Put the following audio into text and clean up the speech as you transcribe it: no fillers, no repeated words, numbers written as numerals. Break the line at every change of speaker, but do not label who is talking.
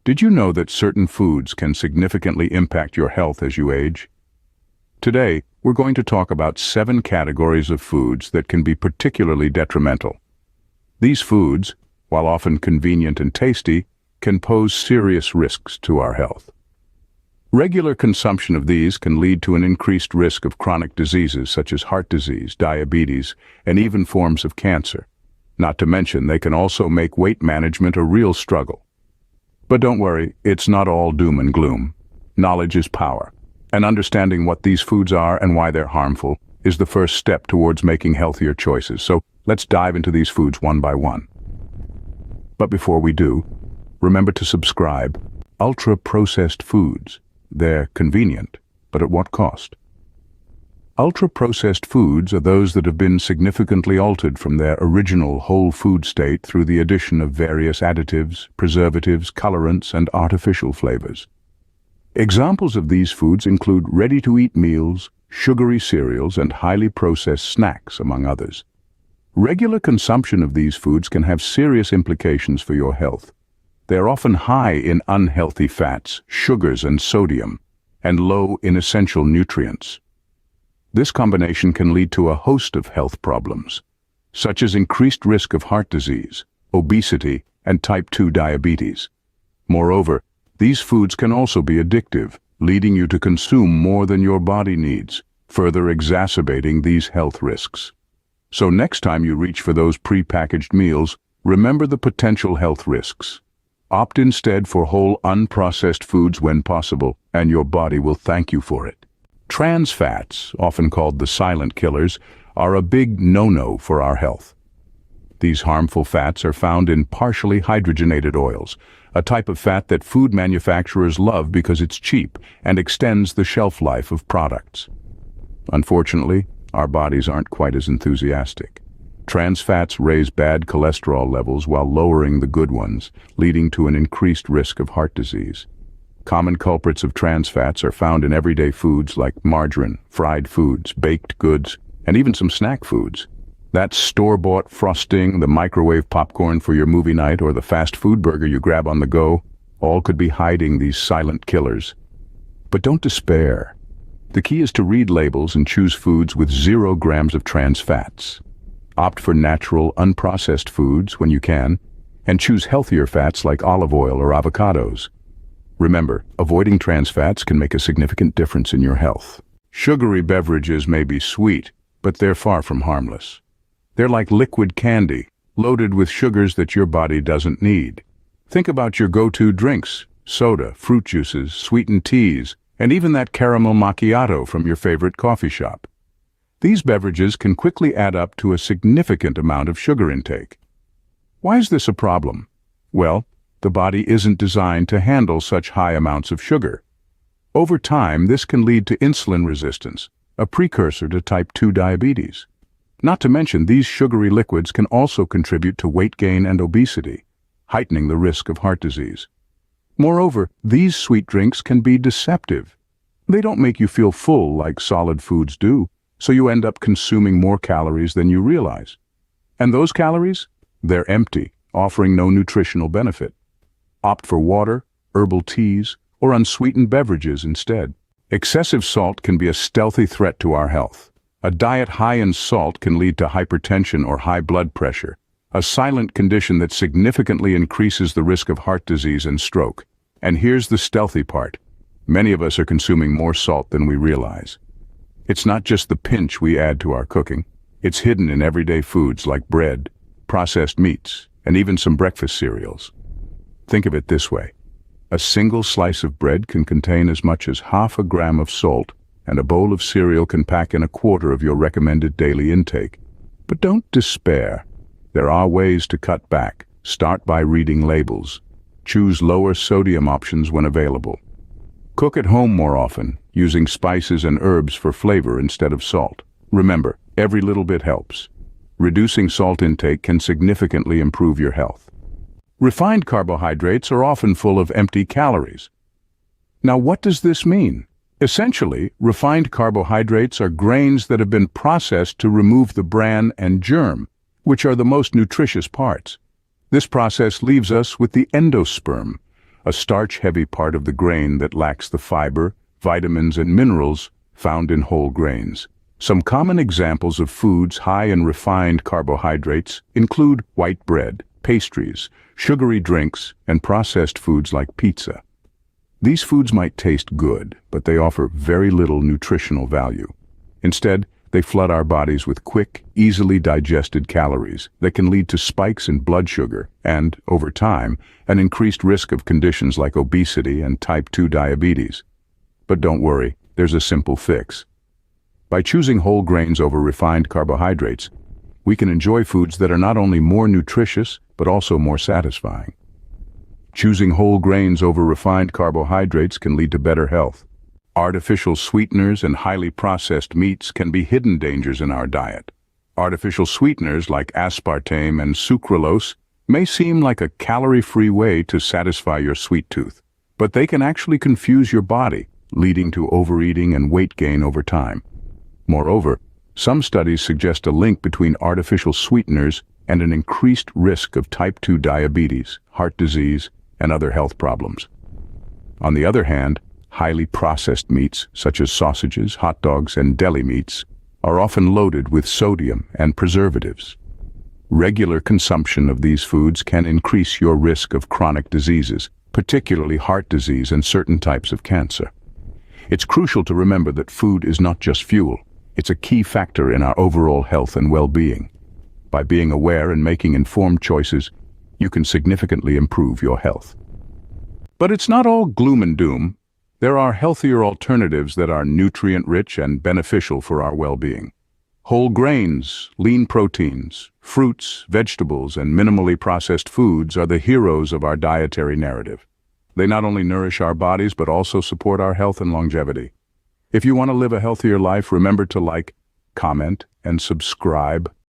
Did you know that certain foods can significantly impact your health as you age? Today, we're going to talk about 7 categories of foods that can be particularly detrimental. These foods, while often convenient and tasty, can pose serious risks to our health. Regular consumption of these can lead to an increased risk of chronic diseases such as heart disease, diabetes, and even forms of cancer. Not to mention, they can also make weight management a real struggle. But don't worry, it's not all doom and gloom. Knowledge is power, and understanding what these foods are and why they're harmful is the first step towards making healthier choices. So let's dive into these foods one by one. But before we do, remember to subscribe. Ultra-processed foods. They're convenient, but at what cost? Ultra-processed foods are those that have been significantly altered from their original whole food state through the addition of various additives, preservatives, colorants, and artificial flavors. Examples of these foods include ready-to-eat meals, sugary cereals, and highly processed snacks, among others. Regular consumption of these foods can have serious implications for your health. They are often high in unhealthy fats, sugars, and sodium, and low in essential nutrients. This combination can lead to a host of health problems, such as increased risk of heart disease, obesity, and type 2 diabetes. Moreover, these foods can also be addictive, leading you to consume more than your body needs, further exacerbating these health risks. So next time you reach for those pre-packaged meals, remember the potential health risks. Opt instead for whole, unprocessed foods when possible, and your body will thank you for it. Trans fats, often called the silent killers, are a big no-no for our health. These harmful fats are found in partially hydrogenated oils, a type of fat that food manufacturers love because it's cheap and extends the shelf life of products. Unfortunately, our bodies aren't quite as enthusiastic. Trans fats raise bad cholesterol levels while lowering the good ones, leading to an increased risk of heart disease. Common culprits of trans fats are found in everyday foods like margarine, fried foods, baked goods, and even some snack foods. That store-bought frosting, the microwave popcorn for your movie night, or the fast food burger you grab on the go, all could be hiding these silent killers. But don't despair. The key is to read labels and choose foods with 0 grams of trans fats. Opt for natural, unprocessed foods when you can, and choose healthier fats like olive oil or avocados. Remember, avoiding trans fats can make a significant difference in your health. Sugary beverages may be sweet, but they're far from harmless. They're like liquid candy, loaded with sugars that your body doesn't need. Think about your go-to drinks: soda, fruit juices, sweetened teas, and even that caramel macchiato from your favorite coffee shop. These beverages can quickly add up to a significant amount of sugar intake. Why is this a problem? Well, the body isn't designed to handle such high amounts of sugar. Over time, this can lead to insulin resistance, a precursor to type 2 diabetes. Not to mention, these sugary liquids can also contribute to weight gain and obesity, heightening the risk of heart disease. Moreover, these sweet drinks can be deceptive. They don't make you feel full like solid foods do, so you end up consuming more calories than you realize. And those calories? They're empty, offering no nutritional benefit. Opt for water, herbal teas, or unsweetened beverages instead. Excessive salt can be a stealthy threat to our health. A diet high in salt can lead to hypertension or high blood pressure, a silent condition that significantly increases the risk of heart disease and stroke. And here's the stealthy part. Many of us are consuming more salt than we realize. It's not just the pinch we add to our cooking. It's hidden in everyday foods like bread, processed meats, and even some breakfast cereals. Think of it this way. A single slice of bread can contain as much as half a gram of salt, and a bowl of cereal can pack in a quarter of your recommended daily intake. But don't despair. There are ways to cut back. Start by reading labels. Choose lower sodium options when available. Cook at home more often, using spices and herbs for flavor instead of salt. Remember, every little bit helps. Reducing salt intake can significantly improve your health. Refined carbohydrates are often full of empty calories. Now, what does this mean? Essentially, refined carbohydrates are grains that have been processed to remove the bran and germ, which are the most nutritious parts. This process leaves us with the endosperm, a starch-heavy part of the grain that lacks the fiber, vitamins, and minerals found in whole grains. Some common examples of foods high in refined carbohydrates include white bread, pastries, sugary drinks, and processed foods like pizza. These foods might taste good, but they offer very little nutritional value. Instead, they flood our bodies with quick, easily digested calories that can lead to spikes in blood sugar and, over time, an increased risk of conditions like obesity and type 2 diabetes. But don't worry, there's a simple fix. By choosing whole grains over refined carbohydrates, we can enjoy foods that are not only more nutritious, but also more satisfying. Choosing whole grains over refined carbohydrates can lead to better health. Artificial sweeteners and highly processed meats can be hidden dangers in our diet. Artificial sweeteners like aspartame and sucralose may seem like a calorie-free way to satisfy your sweet tooth, but they can actually confuse your body, leading to overeating and weight gain over time. Moreover, some studies suggest a link between artificial sweeteners and an increased risk of type 2 diabetes, heart disease, and other health problems. On the other hand, highly processed meats, such as sausages, hot dogs, and deli meats, are often loaded with sodium and preservatives. Regular consumption of these foods can increase your risk of chronic diseases, particularly heart disease and certain types of cancer. It's crucial to remember that food is not just fuel. It's a key factor in our overall health and well-being. By being aware and making informed choices, you can significantly improve your health. But it's not all gloom and doom. There are healthier alternatives that are nutrient-rich and beneficial for our well-being. Whole grains, lean proteins, fruits, vegetables, and minimally processed foods are the heroes of our dietary narrative. They not only nourish our bodies but also support our health and longevity. If you want to live a healthier life, remember to like, comment, and subscribe.